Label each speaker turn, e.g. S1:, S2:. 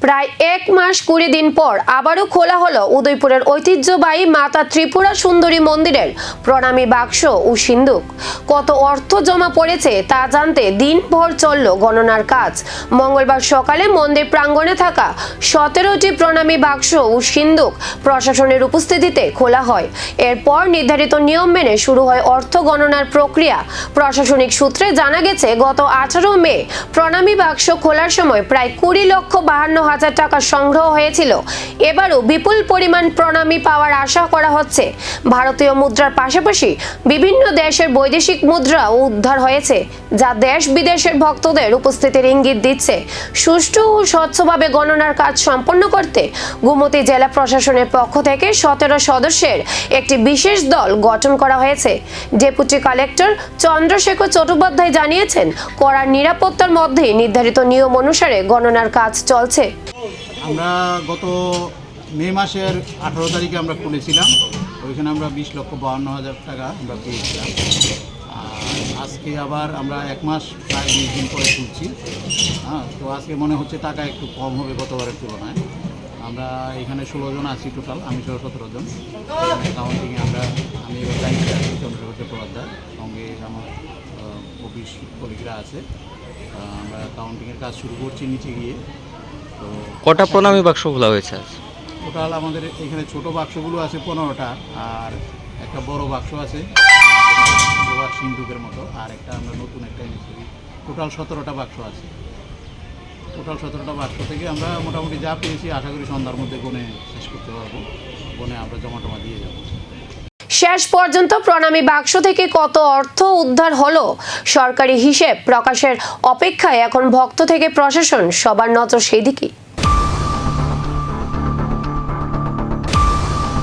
S1: প্রায় 1 মাস 20 দিন পর আবারও খোলা হলো উদয়পুরের ঐতিহ্যবাহী মাতা ত্রিপুরা সুন্দরী মন্দিরের প্রণামী বাক্স ও সিন্দুক। কত অর্থ জমা পড়েছে তা জানতে দিনভর চলল গণনার কাজ। মঙ্গলবার সকালে মন্দির প্রাঙ্গণে থাকা 17টি প্রণামী বাক্স ও সিন্দুক প্রশাসনের উপস্থিতিতে খোলা হয়। এরপর নির্ধারিত নিয়ম মেনে শুরু হয় অর্থ গণনার প্রক্রিয়া। প্রশাসনিক সূত্রে জানা গেছে, গত 18 মে প্রণামী বাক্স খোলার সময় প্রায় 20,52,000 টাকা সংগ্রহ হয়েছিল। এবারও বিপুল পরিমাণ প্রণামী পাওয়ার আশা করা হচ্ছে। ভারতীয় মুদ্রার পাশাপাশি বিভিন্ন দেশের বৈদেশিক মুদ্রাও উদ্ধার হয়েছে, যা দেশ বিদেশের ভক্তদের উপস্থিতির ইঙ্গিত দিচ্ছে। সুষ্ঠু ও স্বচ্ছভাবে গণনার কাজ সম্পন্ন করতে গোমতী জেলা প্রশাসনের পক্ষ থেকে 17 সদস্যের একটি বিশেষ দল গঠন করা হয়েছে। ডেপুটি কালেক্টর চন্দ্রশেখর চট্টোপাধ্যায় জানিয়েছেন, কড়া নিরাপত্তার মধ্যে নির্ধারিত নিয়ম অনুসারে গণনার কাজ চলছে।
S2: আমরা গত মে মাসের 18 তারিখে আমরা খুলেছিলাম। ওইখানে আমরা 20,52,000 টাকা আমরা পেয়েছিলাম। আর আজকে আবার আমরা 1 মাস প্রায় 20 দিন পরে খুলছি। তো আজকে মনে হচ্ছে টাকা একটু কম হবে গতবারের তুলনায়। আমরা এখানে 16 জন আছি টোটাল, আমি সহ 17 জন। কাউন্টিংয়ে আমি এবার দায়িত্বে আছি, চন্দ্রশেখর চট্টোপাধ্যায়, সঙ্গে আমার অফিস কলিগরা আছে। আমরা কাউন্টিংয়ের কাজ শুরু করছি নিচে গিয়ে। তো
S3: কটা প্রণামী বাক্স খোলা হয়েছে আজ?
S2: টোটাল আমাদের এখানে ছোট বাক্সগুলো আছে 15টা, আর একটা বড় বাক্স আছে সিন্ধুকের মতো, আর একটা আমরা নতুন একটা এনেছি। টোটাল 17টা বাক্স আছে। টোটাল 17টা বাক্স থেকে আমরা মোটামুটি যা পেয়েছি আশা করি সন্ধ্যার মধ্যে গনে শেষ করতে পারবো। গনে আমরা জমা টমা দিয়ে যাবো।
S1: শেষ পর্যন্ত প্রণামী বাক্স থেকে কত অর্থ উদ্ধার হলো সরকারি হিসেব প্রকাশের অপেক্ষায় এখন ভক্ত থেকে প্রশাসন সবার নজর সেই দিকে।